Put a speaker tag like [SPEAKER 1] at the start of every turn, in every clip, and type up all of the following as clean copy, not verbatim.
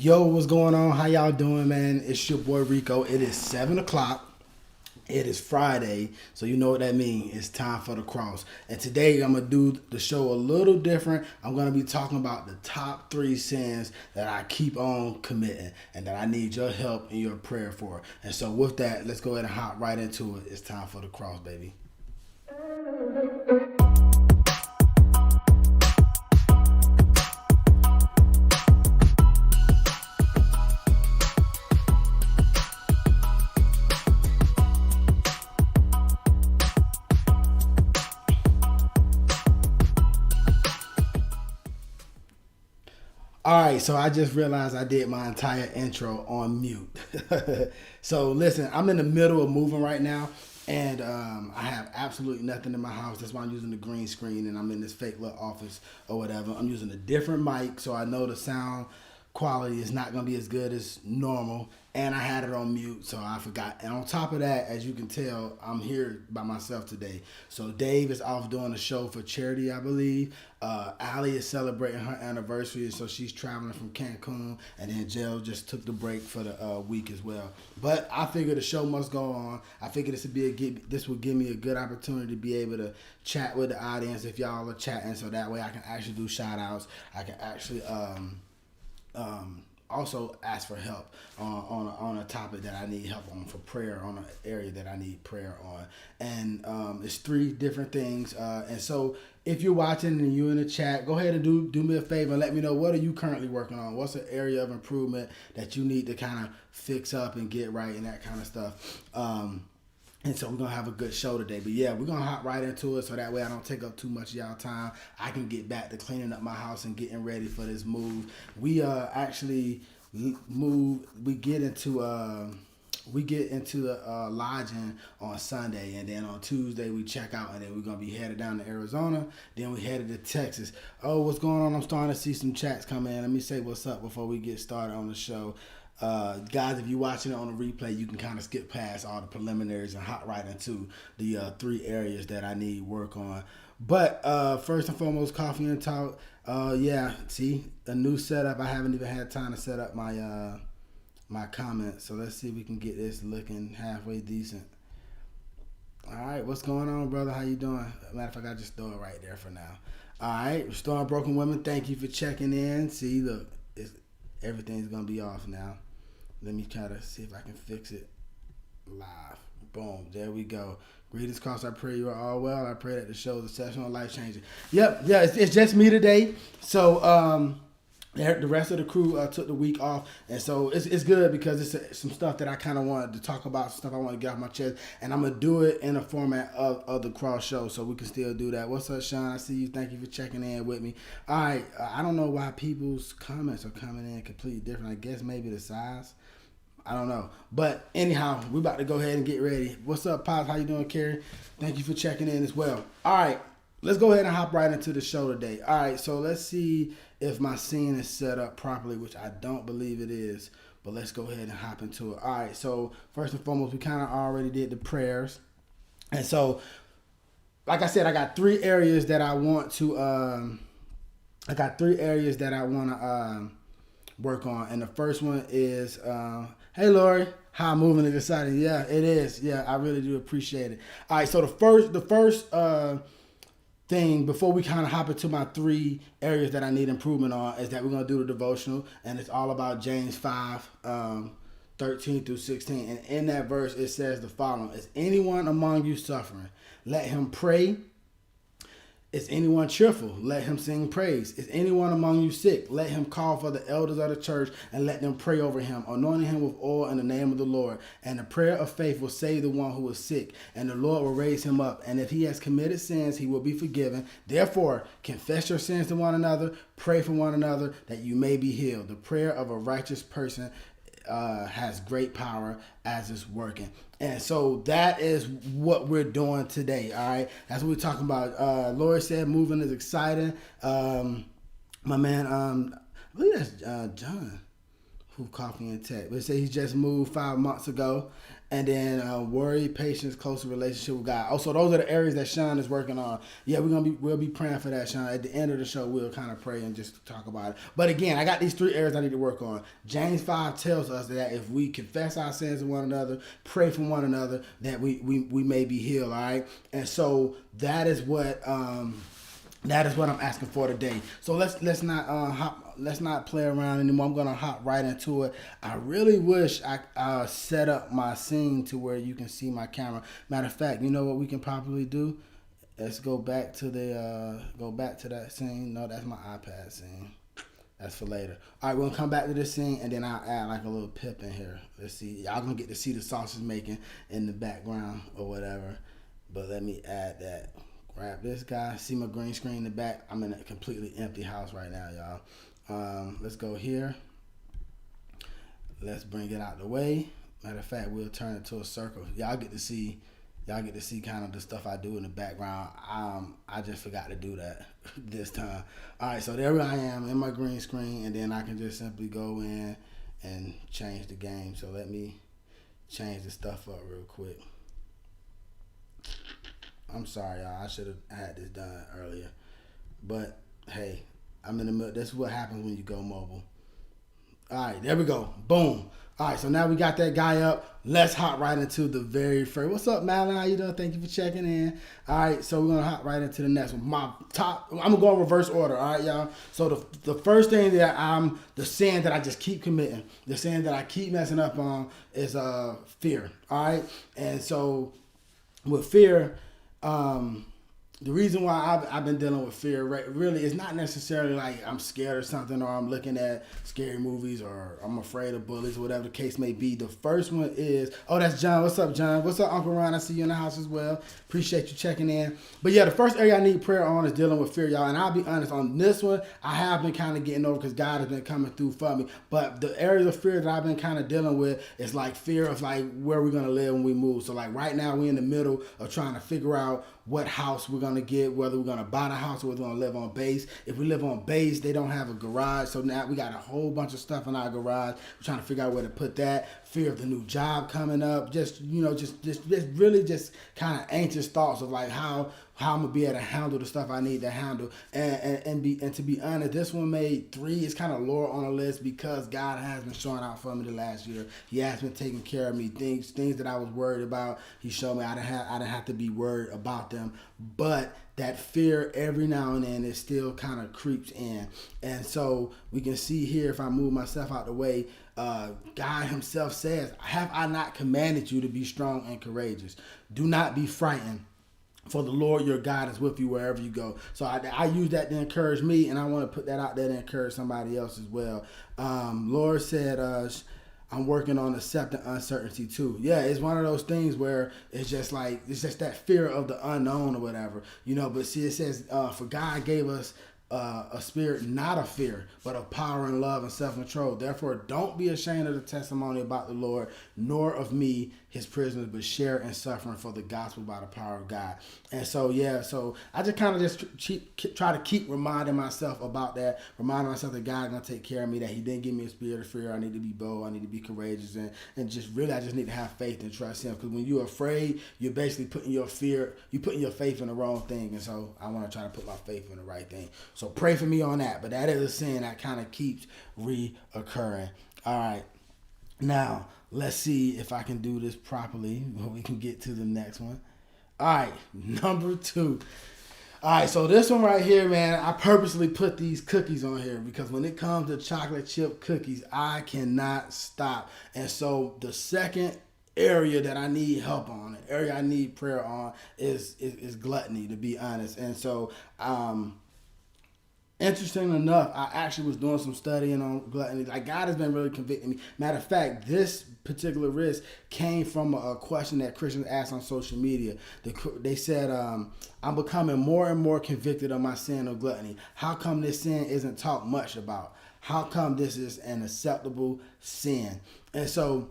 [SPEAKER 1] Yo, what's going on? How y'all doing, man? It's your boy Rico. It is 7 o'clock. It is Friday, so you know what that means. It's time for the cross. And today I'm going to do the show a little different. I'm going to be talking about the top 3 sins that I keep on committing and that I need your help and your prayer for. And so with that, let's go ahead and hop right into it. It's time for the cross, baby. All right, so I just realized I did my entire intro on mute. So listen, I'm in the middle of moving right now, And I have absolutely nothing in my house. That's why I'm using the green screen and I'm in this fake little office or whatever. I'm using a different mic, so I know the sound quality is not going to be as good as normal. And I had it on mute, so I forgot. And on top of that, as you can tell, I'm here by myself today. So Dave is off doing a show for charity, I believe. Allie is celebrating her anniversary, so she's traveling from Cancun. And then Jel just took the break for the week as well. But I figured the show must go on. I figured this would give me a good opportunity to be able to chat with the audience if y'all are chatting, so that way I can actually do shout outs. I can actually also ask for help on a topic that I need help on, for prayer on an area that I need prayer on. And it's 3 different things. And so if you're watching and you're in the chat, go ahead and do me a favor and let me know, what are you currently working on? What's an area of improvement that you need to kind of fix up and get right and that kind of stuff. And so we're going to have a good show today. But yeah, we're going to hop right into it so that way I don't take up too much of y'all time. I can get back to cleaning up my house and getting ready for this move. We actually move. We get into the lodging on Sunday, and then on Tuesday we check out, and then we're going to be headed down to Arizona. Then we headed to Texas. Oh, what's going on? I'm starting to see some chats come in. Let me say what's up before we get started on the show. Guys, if you're watching it on the replay, you can kind of skip past all the preliminaries and hop right into the 3 areas that I need work on. But first and foremost, coffee and talk. Yeah, see, a new setup. I haven't even had time to set up my my comments. So let's see if we can get this looking halfway decent. All right, what's going on, brother? How you doing? Matter of fact, I just throw it right there for now. All right, Restoring Broken Women, thank you for checking in. See, look, everything's going to be off now. Let me try to see if I can fix it live. Boom. There we go. Greetings, Cross. I pray you are all well. I pray that the show is exceptional, life-changing. Yep. Yeah, it's just me today. So the rest of the crew took the week off. And so it's good because it's some stuff that I kind of wanted to talk about, stuff I want to get off my chest. And I'm going to do it in a format of the Cross Show, so we can still do that. What's up, Sean? I see you. Thank you for checking in with me. All right. I don't know why people's comments are coming in completely different. I guess maybe the size. I don't know. But anyhow, we're about to go ahead and get ready. What's up, Pops? How you doing, Carrie? Thank you for checking in as well. All right. Let's go ahead and hop right into the show today. All right. So let's see if my scene is set up properly, which I don't believe it is. But let's go ahead and hop into it. All right. So first and foremost, we kind of already did the prayers. And so, like I said, I got 3 areas that I want to work on. And the first one is, hey, Lori, how I'm moving and deciding. Yeah, it is. Yeah, I really do appreciate it. All right, so the first thing before we kind of hop into my 3 areas that I need improvement on is that we're going to do the devotional, and it's all about James 5, 13 through 16. And in that verse, it says the following: is anyone among you suffering? Let him pray. Is anyone cheerful? Let him sing praise. Is anyone among you sick? Let him call for the elders of the church and let them pray over him, anointing him with oil in the name of the Lord. And the prayer of faith will save the one who is sick, and the Lord will raise him up. And if he has committed sins, he will be forgiven. Therefore, confess your sins to one another, pray for one another, that you may be healed. The prayer of a righteous person has great power as it's working. And so that is what we're doing today. All right, that's what we're talking about. Lori said moving is exciting. My man, I believe that's John who coffee and tech. But say he just moved 5 months ago. And then worry, patience, closer relationship with God. Also, those are the areas that Sean is working on. Yeah, we'll be praying for that, Sean. At the end of the show, we'll kind of pray and just talk about it. But again, I got these 3 areas I need to work on. James 5 tells us that if we confess our sins to one another, pray for one another, that we may be healed. All right, and so that is what I'm asking for today. So let's not play around anymore. I'm gonna hop right into it. I really wish I set up my scene to where you can see my camera. Matter of fact, you know what we can probably do? Let's go back to that scene. No, that's my iPad scene. That's for later. All right, we're gonna come back to this scene, and then I'll add like a little pip in here. Let's see. Y'all gonna get to see the sausage making in the background or whatever. But let me add that. Grab this guy. See my green screen in the back? I'm in a completely empty house right now, y'all. Let's go here. Let's bring it out the way. Matter of fact, we'll turn it to a circle. Y'all get to see Y'all get to see kind of the stuff I do in the background. I just forgot to do that this time. All right, so there I am in my green screen, and then I can just simply go in and change the game. So let me change the stuff up real quick. I'm sorry, y'all. I should have had this done earlier. But, hey, I'm in the middle. This is what happens when you go mobile. All right, there we go. Boom. All right, so now we got that guy up. Let's hop right into the very first. What's up, Malin? How you doing? Thank you for checking in. All right, so we're going to hop right into the next one. I'm going to go in reverse order, all right, y'all? So the first thing that the sin that I just keep committing, the sin that I keep messing up on is fear, all right? And so with fear, the reason why I've been dealing with fear really is not necessarily like I'm scared or something, or I'm looking at scary movies, or I'm afraid of bullies, or whatever the case may be. The first one is, that's John. What's up, John? What's up, Uncle Ron? I see you in the house as well. Appreciate you checking in. But yeah, the first area I need prayer on is dealing with fear, y'all. And I'll be honest, on this one, I have been kind of getting over because God has been coming through for me. But the areas of fear that I've been kind of dealing with is like fear of like where we're going to live when we move. So like right now we're in the middle of trying to figure out what house we're going to get, whether we're going to buy the house or we're going to live on base. If we live on base, they don't have a garage. So now we got a whole bunch of stuff in our garage. We're trying to figure out where to put that. Fear of the new job coming up. Just really just kind of anxious thoughts of like how I'm going to be able to handle the stuff I need to handle. And to be honest, this one made 3. It's kind of lower on the list because God has been showing out for me the last year. He has been taking care of me. Things that I was worried about, He showed me I didn't have to be worried about them. But that fear every now and then, it still kind of creeps in. And so we can see here, if I move myself out the way, God Himself says, have I not commanded you to be strong and courageous? Do not be frightened, for the Lord your God is with you wherever you go. So I use that to encourage me, and I want to put that out there to encourage somebody else as well. Lord said, I'm working on accepting uncertainty too. Yeah, it's one of those things where it's just that fear of the unknown or whatever, But see, it says, for God gave us a spirit not of fear, but of power and love and self-control. Therefore, don't be ashamed of the testimony about the Lord, nor of me, His prisoners, but share in suffering for the gospel by the power of God. And so, so I just kind of try to keep reminding myself about that, reminding myself that God's going to take care of me, that He didn't give me a spirit of fear. I need to be bold. I need to be courageous. And just really, I just need to have faith and trust Him. Because when you're afraid, you're basically putting your faith in the wrong thing. And so I want to try to put my faith in the right thing. So pray for me on that. But that is a sin that kind of keeps reoccurring. All right. Now, let's see if I can do this properly when we can get to the next one. All right, number 2. All right, so this one right here, man, I purposely put these cookies on here because when it comes to chocolate chip cookies, I cannot stop. And so the second area that I need help on, the area I need prayer on is gluttony, to be honest. And so, interesting enough, I actually was doing some studying on gluttony. Like, God has been really convicting me. Matter of fact, this particular risk came from a question that Christians asked on social media. They said, I'm becoming more and more convicted of my sin of gluttony. How come this sin isn't talked much about? How come this is an acceptable sin? And so,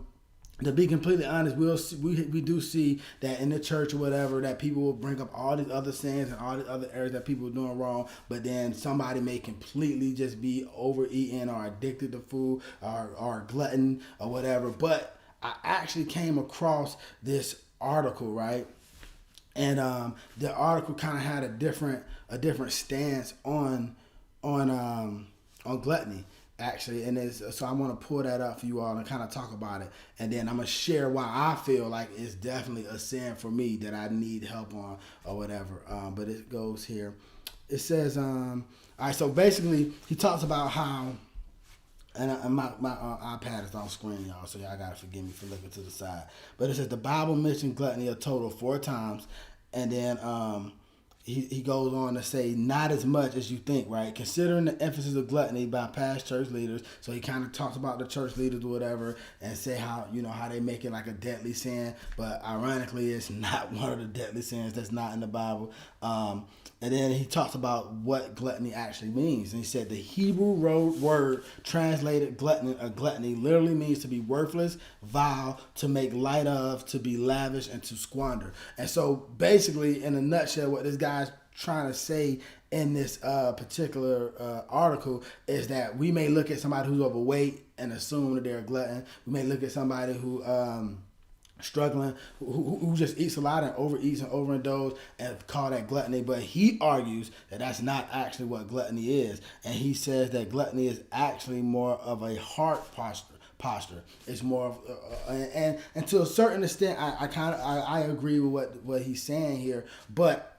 [SPEAKER 1] to be completely honest, we do see that in the church or whatever, that people will bring up all these other sins and all these other areas that people are doing wrong, but then somebody may completely just be overeating or addicted to food or glutton or whatever. But I actually came across this article, right? And the article kind of had a different stance on gluttony. Actually, and so I want to pull that up for you all and kind of talk about it, and then I'm gonna share why I feel like it's definitely a sin for me that I need help on or whatever. But it goes here. It says, all right. So basically, he talks about how, and my iPad is on screen, y'all, so y'all gotta forgive me for looking to the side. But it says the Bible mentioned gluttony a total of 4 times, and then he goes on to say, not as much as you think, right? Considering the emphasis of gluttony by past church leaders, so he kind of talks about the church leaders or whatever, and say how how they make it like a deadly sin, but ironically, it's not one of the deadly sins that's not in the Bible. And then he talks about what gluttony actually means, and he said the Hebrew word translated gluttony literally means to be worthless, vile, to make light of, to be lavish, and to squander. And so basically, in a nutshell, what this guy's trying to say in this particular article is that we may look at somebody who's overweight and assume that they're a glutton. We may look at somebody who struggling, who just eats a lot and overeats and overindulges and call that gluttony. But he argues that that's not actually what gluttony is, and he says that gluttony is actually more of a heart posture. It's more of, and to a certain extent, I agree with what he's saying here, but